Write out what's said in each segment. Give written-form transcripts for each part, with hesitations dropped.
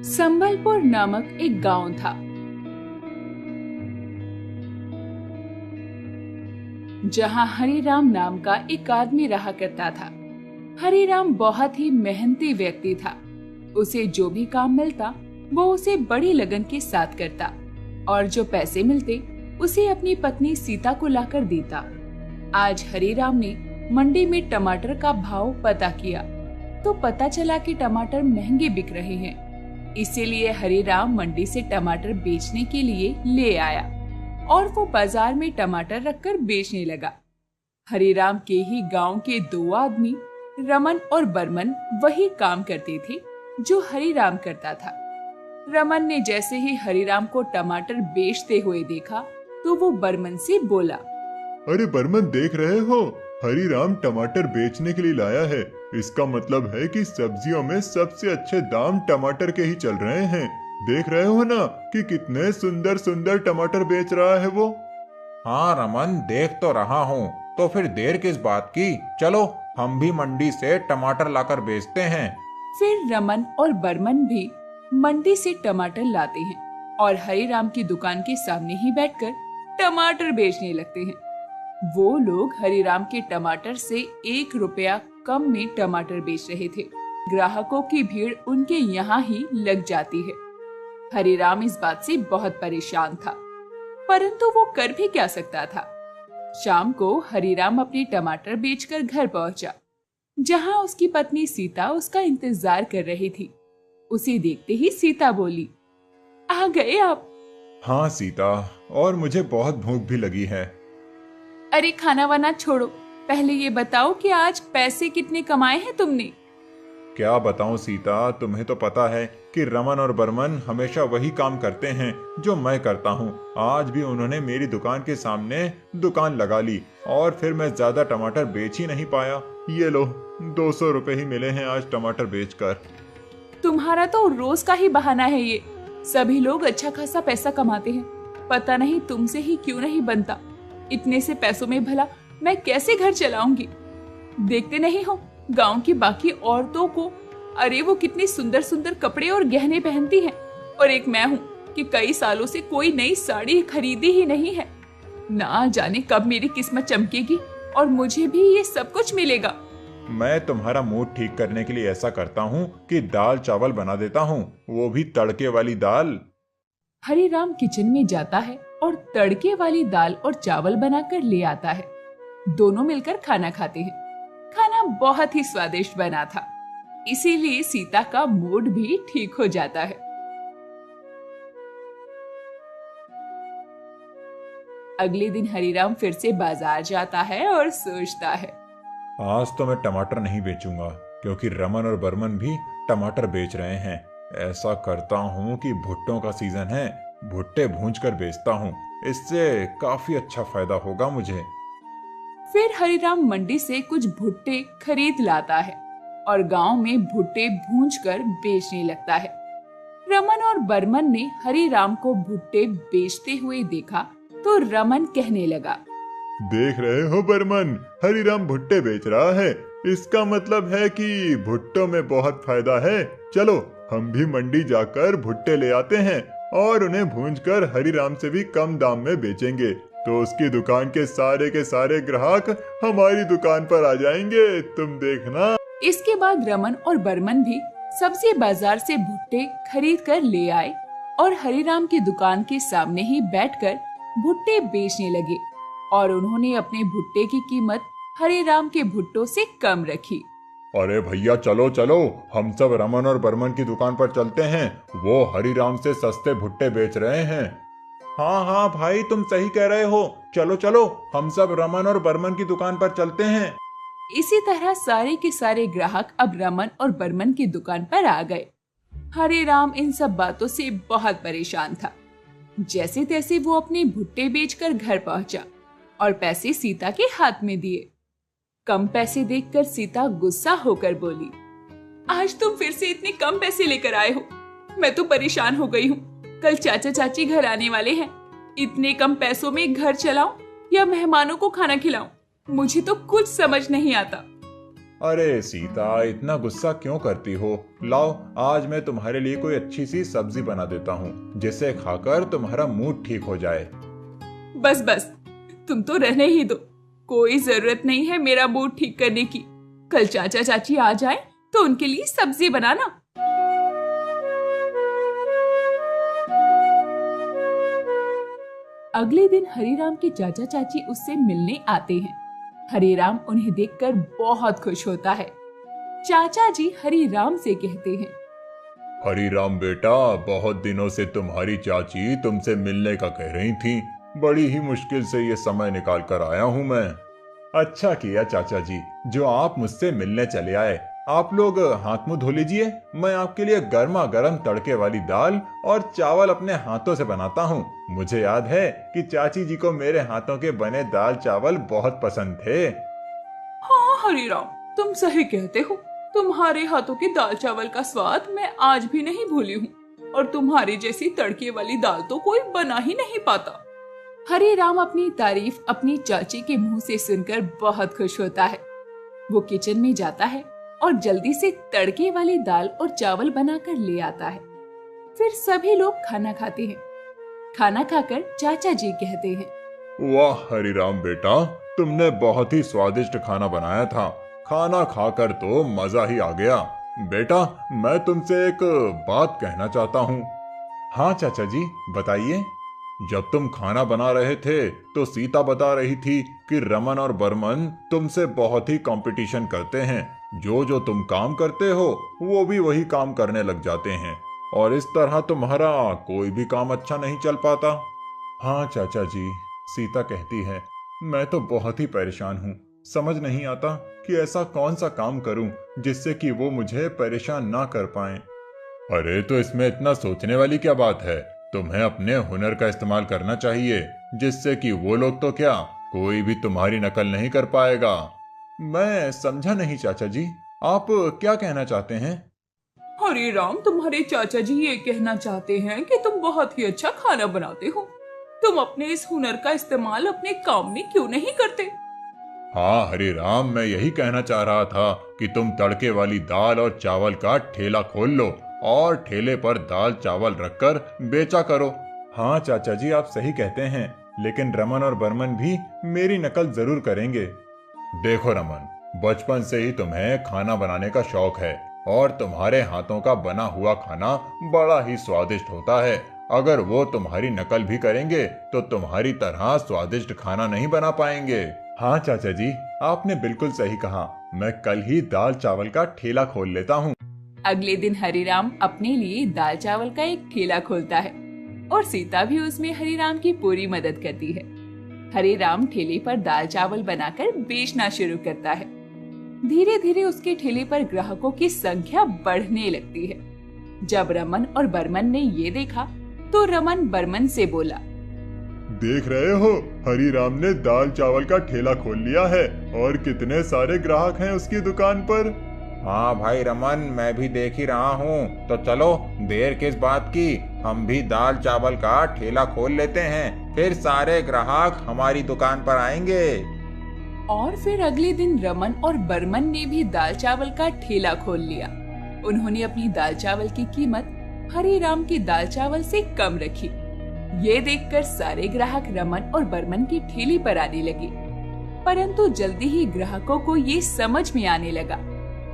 संबलपुर नामक एक गांव था। जहां हरिराम नाम का एक आदमी रहा करता था। हरिराम बहुत ही मेहनती व्यक्ति था। उसे जो भी काम मिलता वो उसे बड़ी लगन के साथ करता और जो पैसे मिलते उसे अपनी पत्नी सीता को लाकर देता। आज हरिराम ने मंडी में टमाटर का भाव पता किया तो पता चला कि टमाटर महंगे बिक रहे हैं। इसीलिए हरिराम मंडी से टमाटर बेचने के लिए ले आया और वो बाजार में टमाटर रखकर बेचने लगा। हरिराम के ही गांव के दो आदमी रमन और बर्मन वही काम करते थे जो हरिराम करता था। रमन ने जैसे ही हरिराम को टमाटर बेचते हुए देखा तो वो बर्मन से बोला, अरे बर्मन, देख रहे हो, हरिराम टमाटर बेचने के लिए लाया है। इसका मतलब है कि सब्जियों में सबसे अच्छे दाम टमाटर के ही चल रहे हैं। देख रहे हो ना कि कितने सुंदर सुंदर टमाटर बेच रहा है वो। हाँ रमन, देख तो रहा हूँ। तो फिर देर किस बात की, चलो हम भी मंडी से टमाटर लाकर बेचते हैं। फिर रमन और बर्मन भी मंडी से टमाटर लाते हैं और हरिराम की दुकान के सामने ही बैठकर टमाटर बेचने लगते हैं। वो लोग हरिराम के टमाटर से 1 रुपया कम में टमाटर बेच रहे थे। ग्राहकों की भीड़ उनके यहाँ ही लग जाती है। हरिराम इस बात से बहुत परेशान था, परंतु वो कर भी क्या सकता था। शाम को हरिराम अपने टमाटर बेचकर घर पहुंचा, जहाँ उसकी पत्नी सीता उसका इंतजार कर रही थी। उसे देखते ही सीता बोली, आ गए आप? हाँ सीता, और मुझे बहुत भूख भी लगी है। अरे खाना वाना छोड़ो, पहले ये बताओ कि आज पैसे कितने कमाए हैं तुमने? क्या बताऊं सीता, तुम्हें तो पता है कि रमन और बर्मन हमेशा वही काम करते हैं जो मैं करता हूं। आज भी उन्होंने मेरी दुकान के सामने दुकान लगा ली और फिर मैं ज्यादा टमाटर बेच ही नहीं पाया। ये लो, 200 रुपए ही मिले हैं आज टमाटर बेचकर। तुम्हारा तो रोज का ही बहाना है ये। सभी लोग अच्छा खासा पैसा कमाते हैं, पता नहीं तुमसे ही क्यों नहीं बनता। इतने से पैसों में भला मैं कैसे घर चलाऊंगी? देखते नहीं हो गांव की बाकी औरतों को, अरे वो कितने सुंदर सुंदर कपड़े और गहने पहनती हैं, और एक मैं हूँ कि कई सालों से कोई नई साड़ी खरीदी ही नहीं है। ना जाने कब मेरी किस्मत चमकेगी और मुझे भी ये सब कुछ मिलेगा। मैं तुम्हारा मूड ठीक करने के लिए ऐसा करता हूँ कि दाल चावल बना देता हूँ, वो भी तड़के वाली दाल। हरिराम किचन में जाता है और तड़के वाली दाल और चावल बनाकर ले आता है। दोनों मिलकर खाना खाते हैं। खाना बहुत ही स्वादिष्ट बना था, इसीलिए सीता का मूड भी ठीक हो जाता है। अगले दिन हरिराम फिर से बाजार जाता है और सोचता है, आज तो मैं टमाटर नहीं बेचूंगा क्योंकि रमन और बर्मन भी टमाटर बेच रहे हैं। ऐसा करता हूँ कि भुट्टों का सीजन है, भुट्टे भूंज कर बेचता हूँ, इससे काफी अच्छा फायदा होगा मुझे। फिर हरिराम मंडी से कुछ भुट्टे खरीद लाता है और गांव में भुट्टे भूंजकर बेचने लगता है। रमन और बर्मन ने हरिराम को भुट्टे बेचते हुए देखा तो रमन कहने लगा, देख रहे हो बर्मन, हरिराम भुट्टे बेच रहा है। इसका मतलब है कि भुट्टों में बहुत फायदा है। चलो हम भी मंडी जाकर भुट्टे ले आते हैं और उन्हें भूंजकर हरिराम से भी कम दाम में बेचेंगे, तो उसकी दुकान के सारे ग्राहक हमारी दुकान पर आ जाएंगे, तुम देखना। इसके बाद रमन और बर्मन भी सब्जी बाजार से भुट्टे खरीद कर ले आए और हरिराम की दुकान के सामने ही बैठकर भुट्टे बेचने लगे और उन्होंने अपने भुट्टे की कीमत हरिराम के भुट्टों से कम रखी। अरे भैया चलो चलो, हम सब रमन और बर्मन की दुकान पर चलते हैं, वो हरिराम से सस्ते भुट्टे बेच रहे हैं। हाँ हाँ भाई, तुम सही कह रहे हो, चलो चलो हम सब रमन और बर्मन की दुकान पर चलते हैं। इसी तरह सारे के सारे ग्राहक अब रमन और बर्मन की दुकान पर आ गए। हरिराम इन सब बातों से बहुत परेशान था। जैसे तैसे वो अपने भुट्टे बेचकर घर पहुंचा और पैसे सीता के हाथ में दिए। कम पैसे देखकर सीता गुस्सा होकर बोली, आज तुम फिर से इतने कम पैसे लेकर आए हो, मैं तो परेशान हो गई हूँ। कल चाचा चाची घर आने वाले हैं, इतने कम पैसों में घर चलाऊं या मेहमानों को खाना खिलाऊं, मुझे तो कुछ समझ नहीं आता। अरे सीता, इतना गुस्सा क्यों करती हो? लाओ, आज मैं तुम्हारे लिए कोई अच्छी सी सब्जी बना देता हूँ जिसे खाकर तुम्हारा मूड ठीक हो जाए। बस बस, तुम तो रहने ही दो। कोई जरूरत नहीं है मेरा मूड ठीक करने की। कल चाचा चाची आ जाए तो उनके लिए सब्जी बनाना। अगले दिन हरिराम के चाचा चाची उससे मिलने आते हैं। हरिराम उन्हें देखकर बहुत खुश होता है। चाचा जी हरिराम से कहते हैं, हरिराम बेटा, बहुत दिनों से तुम्हारी चाची तुमसे मिलने का कह रही थी। बड़ी ही मुश्किल से ये समय निकाल कर आया हूँ मैं। अच्छा किया चाचा जी जो आप मुझसे मिलने चले आए। आप लोग हाथ मुंह धो लीजिए, मैं आपके लिए गर्मा गर्म तड़के वाली दाल और चावल अपने हाथों से बनाता हूँ। मुझे याद है कि चाची जी को मेरे हाथों के बने दाल चावल बहुत पसंद थे। हाँ हरिराम, तुम सही कहते हो। तुम्हारे हाथों के दाल चावल का स्वाद मैं आज भी नहीं भूली हूँ, और तुम्हारी जैसी तड़के वाली दाल तो कोई बना ही नहीं पाता। हरिराम अपनी तारीफ अपनी चाची के मुंह से सुनकर बहुत खुश होता है। वो किचन में जाता है और जल्दी से तड़के वाली दाल और चावल बनाकर ले आता है। फिर सभी लोग खाना खाते हैं। खाना खाकर चाचा जी कहते हैं, वाह हरिराम बेटा, तुमने बहुत ही स्वादिष्ट खाना बनाया था। खाना खाकर तो मजा ही आ गया। बेटा, मैं तुमसे एक बात कहना चाहता हूँ। हाँ चाचा जी, बताइए। जब तुम खाना बना रहे थे तो सीता बता रही थी कि रमन और बर्मन तुमसे बहुत ही कंपटीशन करते हैं। जो जो तुम काम करते हो वो भी वही काम करने लग जाते हैं, और इस तरह तुम्हारा कोई भी काम अच्छा नहीं चल पाता। हाँ चाचा जी, सीता कहती है, मैं तो बहुत ही परेशान हूँ। समझ नहीं आता कि ऐसा कौन सा काम करूं जिससे कि वो मुझे परेशान ना कर पाएं। अरे तो इसमें इतना सोचने वाली क्या बात है? तुम्हें अपने हुनर का इस्तेमाल करना चाहिए, जिससे कि वो लोग तो क्या, कोई भी तुम्हारी नकल नहीं कर पाएगा। मैं समझा नहीं चाचा जी, आप क्या कहना चाहते हैं? हरिराम, तुम्हारे चाचा जी ये कहना चाहते हैं कि तुम बहुत ही अच्छा खाना बनाते हो। तुम अपने इस हुनर का इस्तेमाल अपने काम में क्यों नहीं करते? हाँ हरिराम, मैं यही कहना चाह रहा था कि तुम तड़के वाली दाल और चावल का ठेला खोल लो और ठेले पर दाल चावल रखकर बेचा करो। हाँ चाचा जी, आप सही कहते हैं, लेकिन रमन और बर्मन भी मेरी नकल जरूर करेंगे। देखो रमन, बचपन से ही तुम्हें खाना बनाने का शौक है और तुम्हारे हाथों का बना हुआ खाना बड़ा ही स्वादिष्ट होता है। अगर वो तुम्हारी नकल भी करेंगे तो तुम्हारी तरह स्वादिष्ट खाना नहीं बना पाएंगे। हाँ चाचा जी, आपने बिल्कुल सही कहा। मैं कल ही दाल चावल का ठेला खोल लेता हूँ। अगले दिन हरिराम अपने लिए दाल चावल का एक ठेला खोलता है और सीता भी उसमें हरिराम की पूरी मदद करती है। हरिराम ठेले पर दाल चावल बनाकर बेचना शुरू करता है। धीरे धीरे उसके ठेले पर ग्राहकों की संख्या बढ़ने लगती है। जब रमन और बर्मन ने ये देखा तो रमन बर्मन से बोला, देख रहे हो, हरिराम ने दाल चावल का ठेला खोल लिया है और कितने सारे ग्राहक हैं उसकी दुकान पर। हाँ भाई रमन, मैं भी देख ही रहा हूँ। तो चलो, देर किस बात की, हम भी दाल चावल का ठेला खोल लेते हैं, फिर सारे ग्राहक हमारी दुकान पर आएंगे। और फिर अगले दिन रमन और बर्मन ने भी दाल चावल का ठेला खोल लिया। उन्होंने अपनी दाल चावल की कीमत हरिराम की दाल चावल से कम रखी। ये देखकर सारे ग्राहक रमन और बर्मन की ठेली पर आने लगे। परंतु जल्दी ही ग्राहकों को ये समझ में आने लगा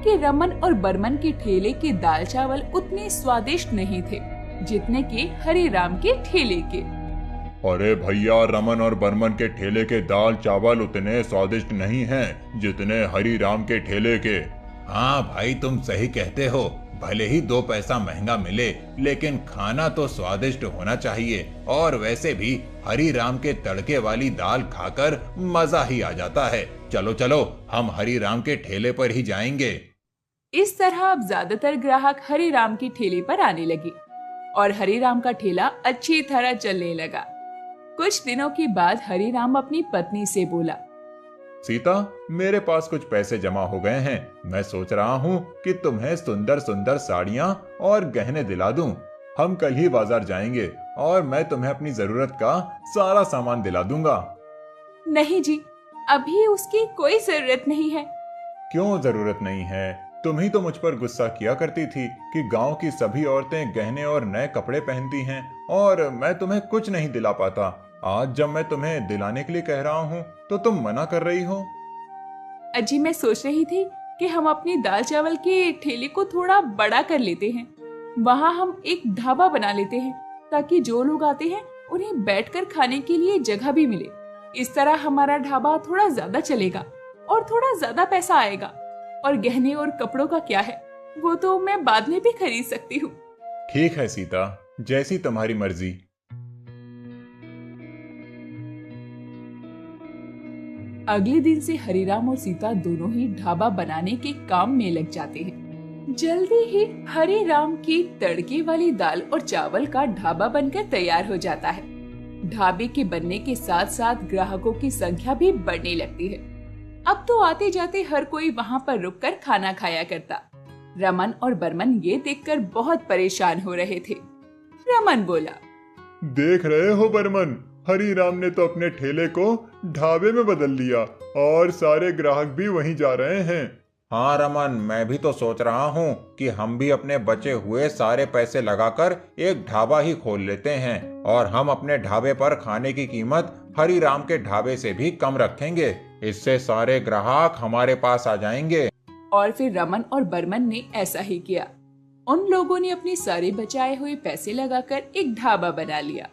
कि रमन और बर्मन के ठेले के दाल चावल उतने स्वादिष्ट नहीं थे जितने के हरिराम के ठेले के। अरे भैया, रमन और बर्मन के ठेले के दाल चावल उतने स्वादिष्ट नहीं हैं जितने हरिराम के ठेले के। हाँ भाई, तुम सही कहते हो। भले ही 2 पैसा महंगा मिले, लेकिन खाना तो स्वादिष्ट होना चाहिए। और वैसे भी हरिराम के तड़के वाली दाल खाकर मजा ही आ जाता है। चलो चलो, हम हरिराम के ठेले पर ही जाएंगे। इस तरह अब ज्यादातर ग्राहक हरिराम के ठेले पर आने लगे और हरिराम का ठेला अच्छी तरह चलने लगा। कुछ दिनों के बाद हरिराम अपनी पत्नी से बोला, सीता, मेरे पास कुछ पैसे जमा हो गए हैं। मैं सोच रहा हूँ कि तुम्हें सुंदर सुंदर साड़ियाँ और गहने दिला दूं। हम कल ही बाजार जाएंगे और मैं तुम्हें अपनी जरूरत का सारा सामान दिला दूंगा। नहीं जी, अभी उसकी कोई जरूरत नहीं है। क्यों जरूरत नहीं है? तुम ही तो मुझ पर गुस्सा किया करती थी कि गांव की सभी औरतें गहने और नए कपड़े पहनती हैं और मैं तुम्हें कुछ नहीं दिला पाता। आज जब मैं तुम्हें दिलाने के लिए कह रहा हूँ तो तुम मना कर रही हो। अजी, मैं सोच रही थी कि हम अपनी दाल चावल के ठेले को थोड़ा बड़ा कर लेते हैं। वहाँ हम एक ढाबा बना लेते हैं ताकि जो लोग आते हैं उन्हें बैठकर खाने के लिए जगह भी मिले। इस तरह हमारा ढाबा थोड़ा ज्यादा चलेगा और थोड़ा ज्यादा पैसा आएगा। और गहने और कपड़ों का क्या है, वो तो मैं बाद में भी खरीद सकती हूँ। ठीक है सीता, जैसी तुम्हारी मर्जी। अगले दिन से हरिराम और सीता दोनों ही ढाबा बनाने के काम में लग जाते हैं। जल्दी ही हरिराम की तड़के वाली दाल और चावल का ढाबा बनकर तैयार हो जाता है। ढाबे के बनने के साथ साथ ग्राहकों की संख्या भी बढ़ने लगती है। अब तो आते जाते हर कोई वहाँ पर रुककर खाना खाया करता। रमन और बर्मन ये देखकर बहुत परेशान हो रहे थे। रमन बोला, देख रहे हो बर्मन, हरिराम ने तो अपने ठेले को ढाबे में बदल दिया और सारे ग्राहक भी वहीं जा रहे हैं। हाँ रमन, मैं भी तो सोच रहा हूँ कि हम भी अपने बचे हुए सारे पैसे लगाकर एक ढाबा ही खोल लेते हैं और हम अपने ढाबे पर खाने की कीमत हरिराम के ढाबे से भी कम रखेंगे। इससे सारे ग्राहक हमारे पास आ जाएंगे। और फिर रमन और बर्मन ने ऐसा ही किया। उन लोगों ने अपने सारे बचाए हुए पैसे लगाकर एक ढाबा बना लिया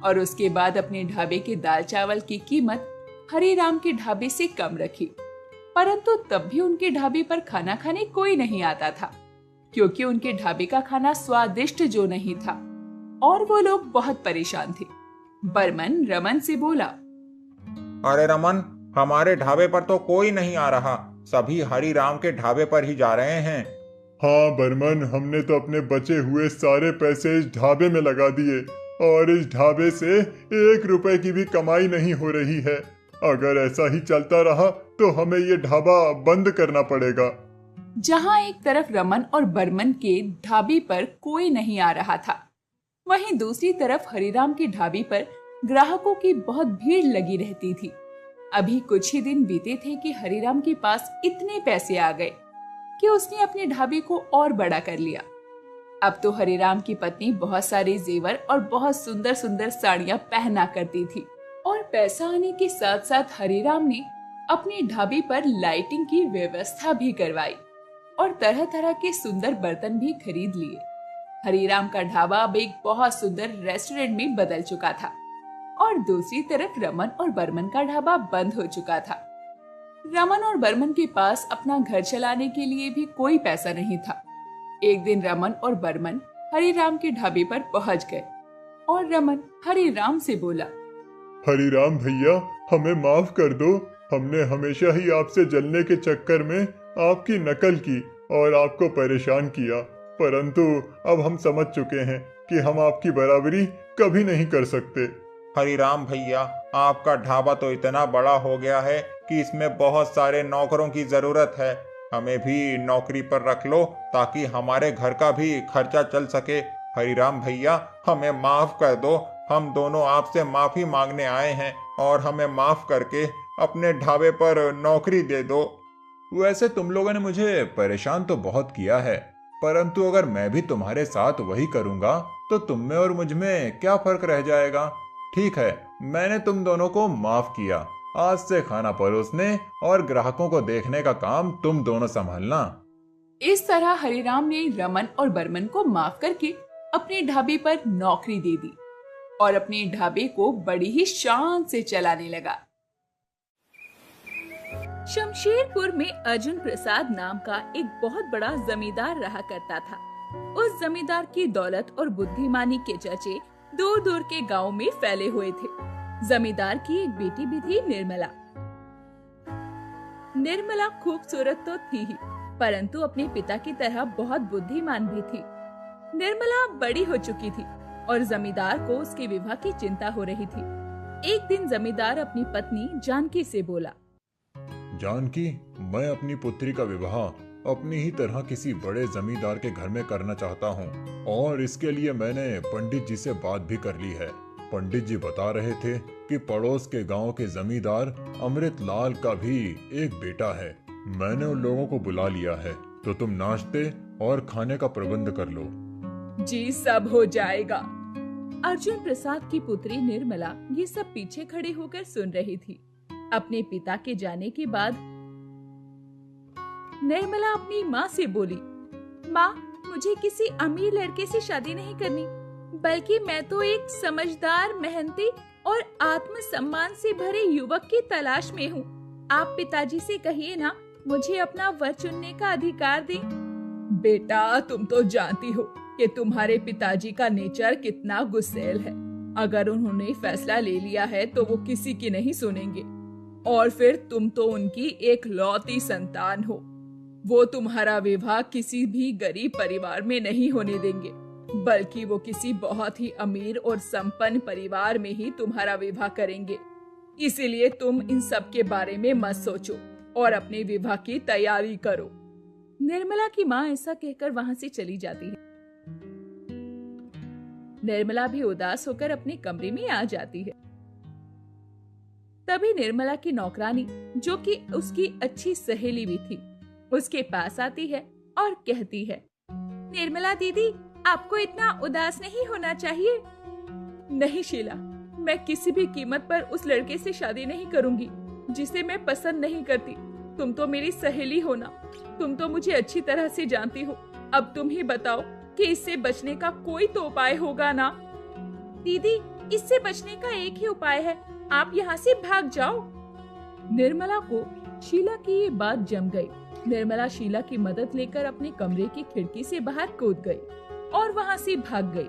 और उसके बाद अपने ढाबे के दाल चावल की कीमत हरिराम के ढाबे से कम रखी। परंतु तब भी उनके ढाबे पर खाना खाने कोई नहीं आता था, क्योंकि उनके ढाबे का खाना स्वादिष्ट जो नहीं था और वो लोग बहुत परेशान थे। बर्मन रमन से बोला, अरे रमन, हमारे ढाबे पर तो कोई नहीं आ रहा, सभी हरिराम के ढाबे पर ही जा रहे हैं। हाँ बर्मन, हमने तो अपने बचे हुए सारे पैसे इस ढाबे में लगा दिए और इस ढाबे से 1 रुपए की भी कमाई नहीं हो रही है। अगर ऐसा ही चलता रहा तो हमें ये ढाबा बंद करना पड़ेगा। जहाँ एक तरफ रमन और बर्मन के ढाबे पर कोई नहीं आ रहा था, वहीं दूसरी तरफ हरिराम के ढाबे पर ग्राहकों की बहुत भीड़ लगी रहती थी। अभी कुछ ही दिन बीते थे कि हरिराम के पास इतने पैसे आ गए कि उसने अपने ढाबे को और बड़ा कर लिया। अब तो हरिराम की पत्नी बहुत सारे जेवर और बहुत सुंदर सुंदर साड़ियां पहना करती थी और पैसा आने के साथ साथ हरिराम ने अपने ढाबे पर लाइटिंग की व्यवस्था भी करवाई और तरह तरह के सुंदर बर्तन भी खरीद लिए। हरिराम का ढाबा अब एक बहुत सुंदर रेस्टोरेंट में बदल चुका था और दूसरी तरफ रमन और बर्मन का ढाबा बंद हो चुका था। रमन और बर्मन के पास अपना घर चलाने के लिए भी कोई पैसा नहीं था। एक दिन रमन और बर्मन हरिराम के ढाबे पर पहुंच गए और रमन हरिराम से बोला, हरिराम भैया, हमें माफ कर दो। हमने हमेशा ही आपसे जलने के चक्कर में आपकी नकल की और आपको परेशान किया, परंतु अब हम समझ चुके हैं कि हम आपकी बराबरी कभी नहीं कर सकते। हरिराम भैया, आपका ढाबा तो इतना बड़ा हो गया है कि इसमें बहुत सारे नौकरों की जरूरत है। हमें भी नौकरी पर रख लो ताकि हमारे घर का भी खर्चा चल सके। हरिराम भैया, हमें माफ कर दो। हम दोनों आपसे माफी मांगने आए हैं और हमें माफ करके अपने ढाबे पर नौकरी दे दो। वैसे तुम लोगों ने मुझे परेशान तो बहुत किया है, परंतु अगर मैं भी तुम्हारे साथ वही करूंगा तो तुम में और मुझ में क्या फर्क रह जाएगा। ठीक है, मैंने तुम दोनों को माफ किया। आज से खाना परोसने और ग्राहकों को देखने का काम तुम दोनों संभालना। इस तरह हरिराम ने रमन और बर्मन को माफ करके अपने ढाबे पर नौकरी दे दी और अपने ढाबे को बड़ी ही शान से चलाने लगा। शमशेरपुर में अर्जुन प्रसाद नाम का एक बहुत बड़ा जमींदार रहा करता था। उस जमींदार की दौलत और बुद्धिमानी के चर्चे दूर दूर के गांव में फैले हुए थे। जमींदार की एक बेटी भी थी, निर्मला। निर्मला खूबसूरत तो थी ही, परंतु अपने पिता की तरह बहुत बुद्धिमान भी थी। निर्मला बड़ी हो चुकी थी और जमींदार को उसके विवाह की चिंता हो रही थी। एक दिन जमींदार अपनी पत्नी जानकी से बोला, जानकी, मैं अपनी पुत्री का विवाह अपनी ही तरह किसी बड़े जमींदार के घर में करना चाहता हूँ और इसके लिए मैंने पंडित जी से बात भी कर ली है। पंडित जी बता रहे थे कि पड़ोस के गांव के जमींदार अमृतलाल का भी एक बेटा है मैंने उन लोगों को बुला लिया है, तो तुम नाश्ते और खाने का प्रबंध कर लो। जी सब हो जाएगा। अर्जुन प्रसाद की पुत्री निर्मला ये सब पीछे खड़े होकर सुन रही थी। अपने पिता के जाने के बाद निर्मला अपनी माँ से बोली, माँ, मुझे किसी अमीर लड़के से शादी नहीं करनी, बल्कि मैं तो एक समझदार, मेहनती और आत्मसम्मान से भरे युवक की तलाश में हूँ। आप पिताजी से कहिए ना, मुझे अपना वर चुनने का अधिकार दें। बेटा, तुम तो जानती हो कि तुम्हारे पिताजी का नेचर कितना गुस्सैल है। अगर उन्होंने फैसला ले लिया है तो वो किसी की नहीं सुनेंगे। और फिर तुम तो उनकी एकलौती संतान हो। वो तुम्हारा विवाह किसी भी गरीब परिवार में नहीं होने देंगे, बल्कि वो किसी बहुत ही अमीर और संपन्न परिवार में ही तुम्हारा विवाह करेंगे। इसीलिए तुम इन सब के बारे में मत सोचो और अपने विवाह की तैयारी करो। निर्मला की माँ ऐसा कहकर वहाँ से चली जाती है। निर्मला भी उदास होकर अपने कमरे में आ जाती है। तभी निर्मला की नौकरानी, जो कि उसकी अच्छी सहेली भी थी, उसके पास आती है और कहती है, निर्मला दीदी, आपको इतना उदास नहीं होना चाहिए। नहीं शीला, मैं किसी भी कीमत पर उस लड़के से शादी नहीं करूंगी जिसे मैं पसंद नहीं करती। तुम तो मेरी सहेली हो ना, तुम तो मुझे अच्छी तरह से जानती हो। अब तुम ही बताओ कि इससे बचने का कोई तो उपाय होगा ना। दीदी, इससे बचने का एक ही उपाय है, आप यहाँ से भाग जाओ। निर्मला को शीला की ये बात जम गई। निर्मला शीला की मदद लेकर अपने कमरे की खिड़की से बाहर कूद गई और वहाँ से भाग गई।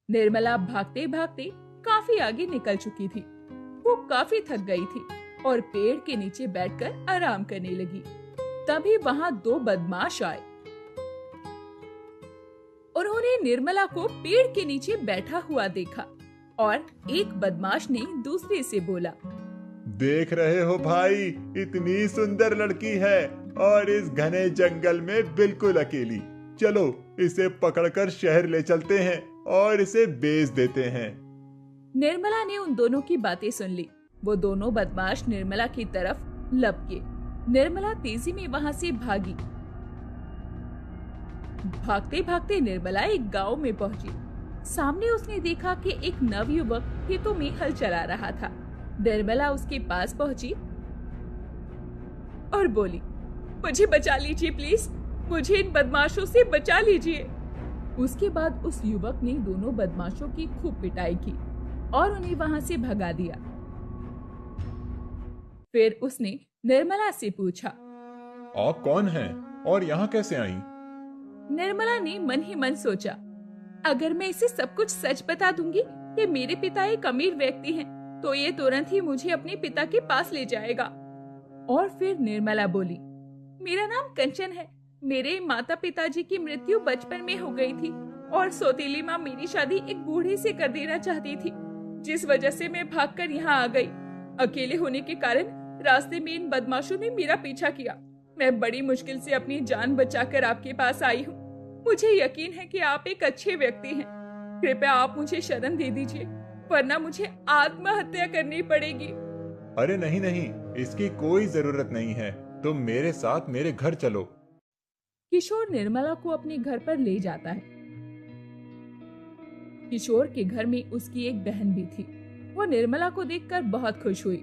निर्मला भागते भागते काफी आगे निकल चुकी थी। वो काफी थक गई थी और पेड़ के नीचे बैठकर आराम करने लगी। तभी वहाँ दो बदमाश आए। उन्होंने निर्मला को पेड़ के नीचे बैठा हुआ देखा और एक बदमाश ने दूसरे से बोला, देख रहे हो भाई, इतनी सुंदर लड़की है और इस घने जंगल में बिल्कुल अकेली। चलो इसे पकड़कर शहर ले चलते हैं और इसे बेच देते हैं। निर्मला ने उन दोनों की बातें सुन ली। वो दोनों बदमाश निर्मला की तरफ लपके। निर्मला तेजी में वहाँ से भागी। भागते भागते निर्मला एक गांव में पहुंची। सामने उसने देखा कि एक नवयुवक खेतों में हल चला रहा था। निर्मला उसके पास पहुंची और बोली, मुझे बचा लीजिए प्लीज, मुझे इन बदमाशों से बचा लीजिए। उसके बाद उस युवक ने दोनों बदमाशों की खूब पिटाई की और उन्हें वहां से भगा दिया। फिर उसने निर्मला से पूछा, आप कौन हैं और यहाँ कैसे आई? निर्मला ने मन ही मन सोचा, अगर मैं इसे सब कुछ सच बता दूंगी कि मेरे पिता एक अमीर व्यक्ति हैं, तो ये तुरंत ही मुझे अपने पिता के पास ले जाएगा। और फिर निर्मला बोली, मेरा नाम कंचन है। मेरे माता पिताजी की मृत्यु बचपन में हो गई थी और सौतेली माँ मेरी शादी एक बूढ़े से कर देना चाहती थी, जिस वजह से मैं भागकर यहाँ आ गई। अकेले होने के कारण रास्ते में इन बदमाशों ने मेरा पीछा किया। मैं बड़ी मुश्किल से अपनी जान बचाकर आपके पास आई हूँ। मुझे यकीन है कि आप एक अच्छे व्यक्ति हैं। कृपया आप मुझे शरण दे दीजिए, वरना मुझे आत्महत्या करनी पड़ेगी। अरे नहीं नहीं, इसकी कोई जरूरत नहीं है। तुम मेरे साथ मेरे घर चलो। किशोर निर्मला को अपने घर पर ले जाता है। किशोर के घर में उसकी एक बहन भी थी। वो निर्मला को देखकर बहुत खुश हुई।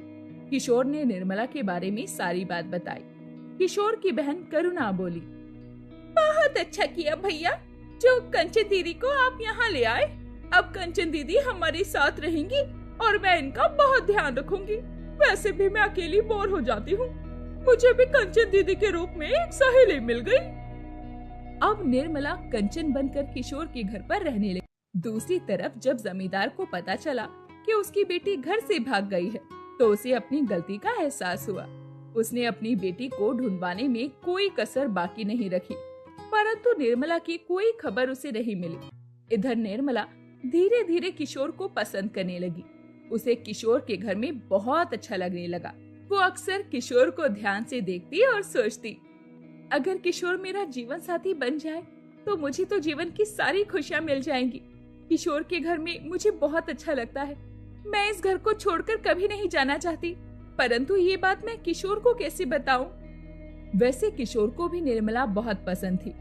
किशोर ने निर्मला के बारे में सारी बात बताई। किशोर की बहन करुणा बोली, बहुत अच्छा किया भैया, जो कंचन दीदी को आप यहाँ ले आए। अब कंचन दीदी हमारे साथ रहेंगी और मैं इनका बहुत ध्यान रखूंगी। वैसे भी मैं अकेली बोर हो जाती हूँ। मुझे भी कंचन दीदी के रूप में एक सहेली मिल गई। अब निर्मला कंचन बनकर किशोर के घर पर रहने लगी। दूसरी तरफ जब जमींदार को पता चला कि उसकी बेटी घर से भाग गई है, तो उसे अपनी गलती का एहसास हुआ। उसने अपनी बेटी को ढूंढवाने में कोई कसर बाकी नहीं रखी, परंतु निर्मला की कोई खबर उसे नहीं मिली। इधर निर्मला धीरे धीरे किशोर को पसंद करने लगी। उसे किशोर के घर में बहुत अच्छा लगने लगा। वो अक्सर किशोर को ध्यान से देखती और सोचती, अगर किशोर मेरा जीवन साथी बन जाए तो मुझे तो जीवन की सारी खुशियाँ मिल जाएंगी। किशोर के घर में मुझे बहुत अच्छा लगता है। मैं इस घर को छोड़कर कभी नहीं जाना चाहती। परंतु ये बात मैं किशोर को कैसे बताऊं? वैसे किशोर को भी निर्मला बहुत पसंद थी।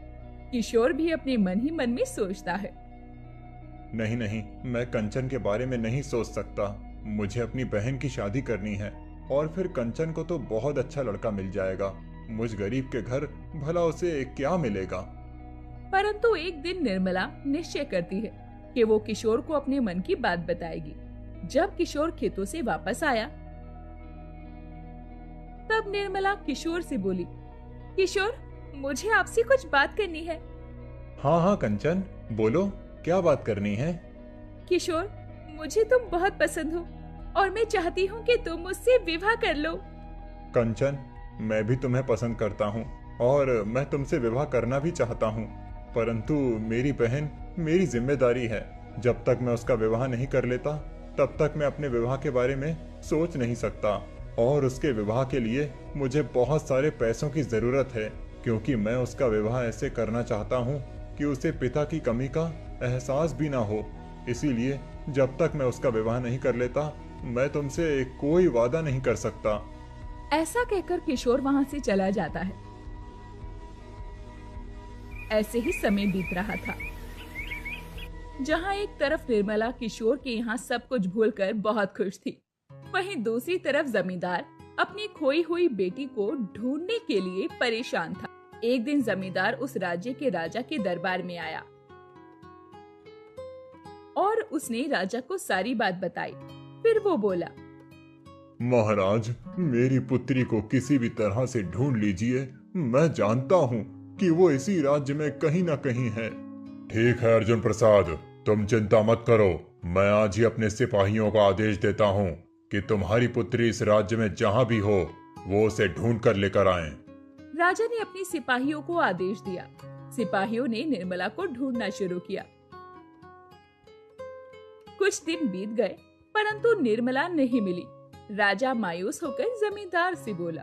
किशोर भी अपने मन ही मन में सोचता है, नहीं नहीं, मैं कंचन के बारे में नहीं सोच सकता। मुझे अपनी बहन की शादी करनी है और फिर कंचन को तो बहुत अच्छा लड़का मिल जाएगा। मुझ गरीब के घर भला उसे क्या मिलेगा। परंतु एक दिन निर्मला निश्चय करती है कि वो किशोर को अपने मन की बात बताएगी। जब किशोर खेतों से वापस आया तब निर्मला किशोर से बोली, किशोर, मुझे आपसे कुछ बात करनी है। हाँ हाँ कंचन, बोलो, क्या बात करनी है? किशोर, मुझे तुम बहुत पसंद हो और मैं चाहती हूँ कि तुम मुझसे विवाह कर लो। कंचन, मैं भी तुम्हें पसंद करता हूँ और मैं तुमसे विवाह करना भी चाहता हूँ, परंतु मेरी बहन मेरी जिम्मेदारी है। जब तक मैं उसका विवाह नहीं कर लेता तब तक मैं अपने विवाह के बारे में सोच नहीं सकता और उसके विवाह के लिए मुझे बहुत सारे पैसों की जरूरत है, क्योंकि मैं उसका विवाह ऐसे करना चाहता हूँ कि उसे पिता की कमी का एहसास भी ना हो। इसीलिए जब तक मैं उसका विवाह नहीं कर लेता मैं तुमसे कोई वादा नहीं कर सकता। ऐसा कहकर किशोर वहां से चला जाता है। ऐसे ही समय बीत रहा था। जहां एक तरफ निर्मला किशोर के यहाँ सब कुछ भूलकर बहुत खुश थी, वहीं दूसरी तरफ जमींदार अपनी खोई हुई बेटी को ढूंढने के लिए परेशान था। एक दिन जमींदार उस राज्य के राजा के दरबार में आया और उसने राजा को सारी बात बताई। फिर वो बोला, महाराज, मेरी पुत्री को किसी भी तरह से ढूंढ लीजिए। मैं जानता हूँ कि वो इसी राज्य में कहीं ना कहीं है। ठीक है अर्जुन प्रसाद, तुम चिंता मत करो। मैं आज ही अपने सिपाहियों को आदेश देता हूँ कि तुम्हारी पुत्री इस राज्य में जहाँ भी हो वो उसे ढूंढ कर लेकर आए। राजा ने अपने सिपाहियों को आदेश दिया। सिपाहियों ने निर्मला को ढूंढना शुरू किया। कुछ दिन बीत गए परंतु निर्मला नहीं मिली। राजा मायूस होकर जमींदार से बोला,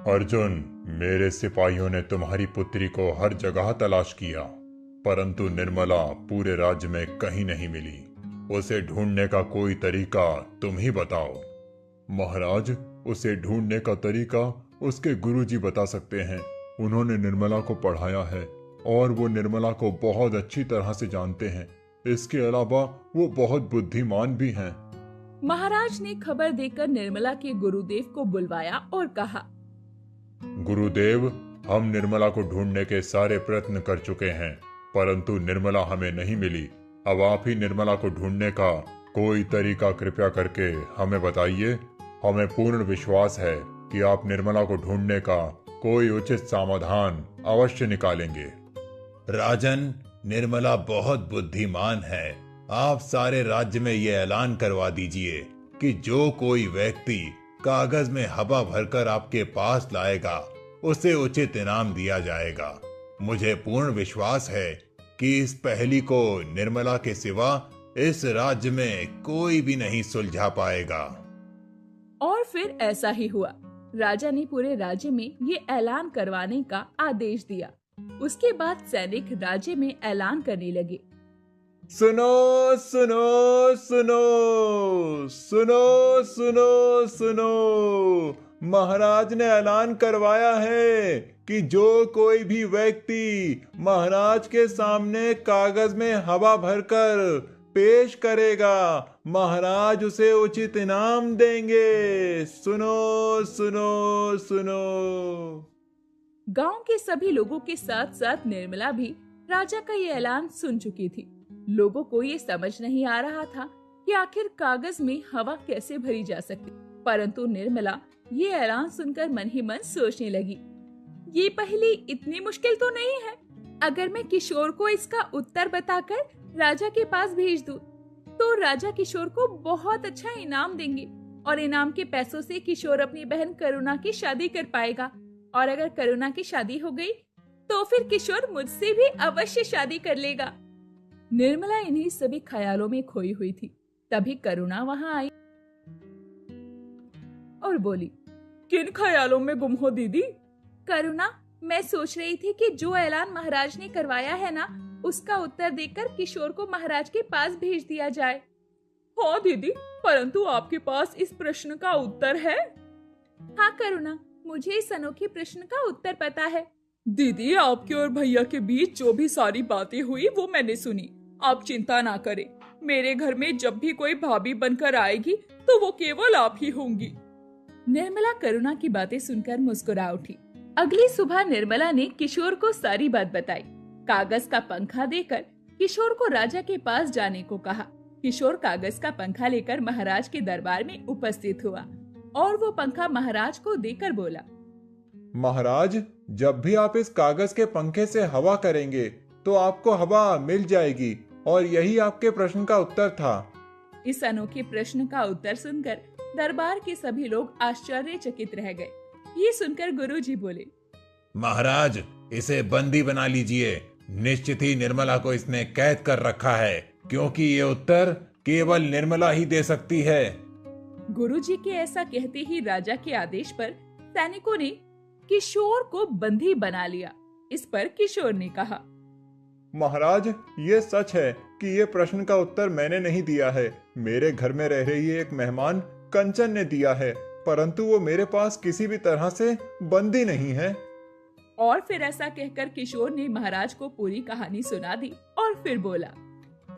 अर्जुन, मेरे सिपाहियों ने तुम्हारी पुत्री को हर जगह तलाश किया, परंतु निर्मला पूरे राज्य में कहीं नहीं मिली। उसे ढूंढने का कोई तरीका तुम ही बताओ। महाराज, उसे ढूंढने का तरीका उसके गुरुजी बता सकते हैं। उन्होंने निर्मला को पढ़ाया है और वो निर्मला को बहुत अच्छी तरह से जानते हैं। इसके अलावा वो बहुत बुद्धिमान भी हैं। महाराज ने खबर देकर निर्मला के गुरुदेव को बुलवाया और कहा, गुरुदेव, हम निर्मला को ढूंढने के सारे प्रयत्न कर चुके हैं, परंतु निर्मला हमें नहीं मिली। अब आप ही निर्मला को ढूंढने का कोई तरीका कृपया करके हमें बताइए। हमें पूर्ण विश्वास है कि आप निर्मला को ढूंढने का कोई उचित समाधान अवश्य निकालेंगे। राजन, निर्मला बहुत बुद्धिमान है। आप सारे राज्य में ये ऐलान करवा दीजिए कि जो कोई व्यक्ति कागज में हवा भरकर आपके पास लाएगा उसे उचित इनाम दिया जाएगा। मुझे पूर्ण विश्वास है कि इस पहेली को निर्मला के सिवा इस राज्य में कोई भी नहीं सुलझा पाएगा। और फिर ऐसा ही हुआ। राजा ने पूरे राज्य में ये ऐलान करवाने का आदेश दिया। उसके बाद सैनिक राज्य में ऐलान करने लगे, सुनो सुनो सुनो सुनो सुनो सुनो, महाराज ने ऐलान करवाया है कि जो कोई भी व्यक्ति महाराज के सामने कागज में हवा भरकर पेश करेगा, महाराज उसे उचित इनाम देंगे। सुनो सुनो सुनो। गांव के सभी लोगों के साथ साथ निर्मला भी राजा का ये ऐलान सुन चुकी थी। लोगों को ये समझ नहीं आ रहा था कि आखिर कागज में हवा कैसे भरी जा सकती, परंतु निर्मला ये ऐलान सुनकर मन ही मन सोचने लगी, ये पहेली इतनी मुश्किल तो नहीं है। अगर मैं किशोर को इसका उत्तर बताकर राजा के पास भेज दूं, तो राजा किशोर को बहुत अच्छा इनाम देंगे और इनाम के पैसों से किशोर अपनी बहन करुणा की शादी कर पाएगा। और अगर करुणा की शादी हो गई तो फिर किशोर मुझसे भी अवश्य शादी कर लेगा। निर्मला इन्हीं सभी ख्यालों में खोई हुई थी। तभी करुणा वहां आई और बोली, किन ख्यालों में गुम हो दीदी? करुणा, मैं सोच रही थी कि जो ऐलान महाराज ने करवाया है ना, उसका उत्तर देकर किशोर को महाराज के पास भेज दिया जाए। हाँ दीदी, परंतु आपके पास इस प्रश्न का उत्तर है? हाँ करुणा, मुझे इस अनोखे प्रश्न का उत्तर पता है। दीदी, आपके और भैया के बीच जो भी सारी बातें हुई वो मैंने सुनी। आप चिंता ना करें, मेरे घर में जब भी कोई भाभी बनकर आएगी तो वो केवल आप ही होंगी। निर्मला करुणा की बातें सुनकर मुस्कुरा उठी। अगली सुबह निर्मला ने किशोर को सारी बात बताई। कागज का पंखा देकर किशोर को राजा के पास जाने को कहा। किशोर कागज का पंखा लेकर महाराज के दरबार में उपस्थित हुआ और वो पंखा महाराज को देकर बोला, महाराज, जब भी आप इस कागज के पंखे से हवा करेंगे तो आपको हवा मिल जाएगी, और यही आपके प्रश्न का उत्तर था। इस अनोखे प्रश्न का उत्तर सुनकर दरबार के सभी लोग आश्चर्यचकित रह गए। ये सुनकर गुरुजी बोले, महाराज, इसे बंदी बना लीजिए। निश्चित ही निर्मला को इसने कैद कर रखा है, क्योंकि ये उत्तर केवल निर्मला ही दे सकती है। गुरुजी के ऐसा कहते ही राजा के आदेश पर सैनिकों ने किशोर को बंदी बना लिया। इस पर किशोर ने कहा, महाराज, ये सच है कि ये प्रश्न का उत्तर मैंने नहीं दिया है। मेरे घर में रह रही एक मेहमान कंचन ने दिया है, परंतु वो मेरे पास किसी भी तरह से बंदी नहीं है। और फिर ऐसा कहकर किशोर ने महाराज को पूरी कहानी सुना दी और फिर बोला,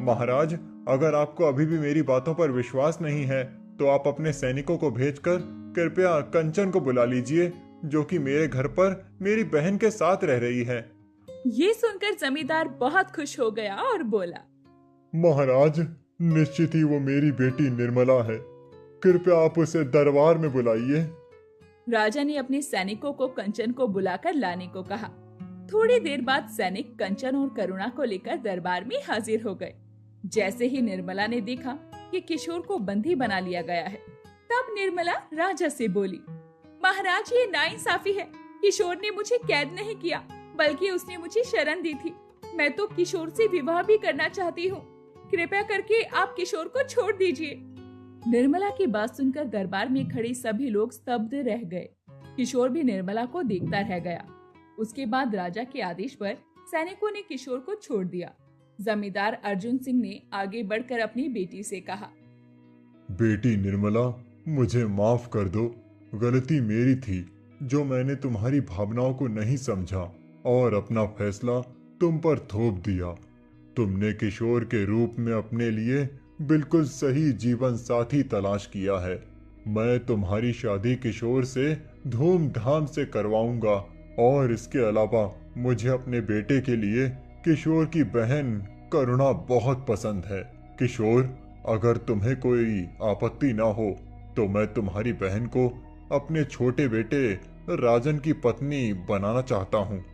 महाराज, अगर आपको अभी भी मेरी बातों पर विश्वास नहीं है तो आप अपने सैनिकों को भेजकर कृपया कंचन को बुला लीजिए, जो कि मेरे घर पर मेरी बहन के साथ रह रही है। ये सुनकर जमींदार बहुत खुश हो गया और बोला, महाराज, निश्चित ही वो मेरी बेटी निर्मला है। कृपया आप उसे दरबार में बुलाइए। राजा ने अपने सैनिकों को कंचन को बुलाकर लाने को कहा। थोड़ी देर बाद सैनिक कंचन और करुणा को लेकर दरबार में हाजिर हो गए। जैसे ही निर्मला ने देखा कि किशोर को बंदी बना लिया गया है, तब निर्मला राजा से बोली, महाराज, ये नाइंसाफी है। किशोर ने मुझे कैद नहीं किया, बल्कि उसने मुझे शरण दी थी। मैं तो किशोर से विवाह भी करना चाहती हूँ। कृपया करके आप किशोर को छोड़ दीजिए। निर्मला की बात सुनकर दरबार में खड़े सभी लोग स्तब्ध रह गए। किशोर भी निर्मला को देखता रह गया। उसके बाद राजा के आदेश पर सैनिकों ने किशोर को छोड़ दिया। जमींदार अर्जुन सिंह ने आगे बढ़कर अपनी बेटी से कहा, बेटी निर्मला, मुझे माफ कर दो। गलती मेरी थी जो मैंने तुम्हारी भावनाओं को नहीं समझा और अपना फैसला तुम पर थोप दिया। तुमने किशोर के रूप में अपने लिए बिल्कुल सही जीवन साथी तलाश किया है। मैं तुम्हारी शादी किशोर से धूमधाम से करवाऊंगा, और इसके अलावा मुझे अपने बेटे के लिए किशोर की बहन करुणा बहुत पसंद है। किशोर, अगर तुम्हें कोई आपत्ति ना हो तो मैं तुम्हारी बहन को अपने छोटे बेटे राजन की पत्नी बनाना चाहता हूँ।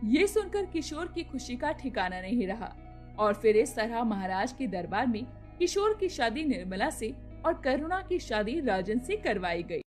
ये सुनकर किशोर की खुशी का ठिकाना नहीं रहा, और फिर इस तरह महाराज के दरबार में किशोर की शादी निर्मला से और करुणा की शादी राजन से करवाई गई।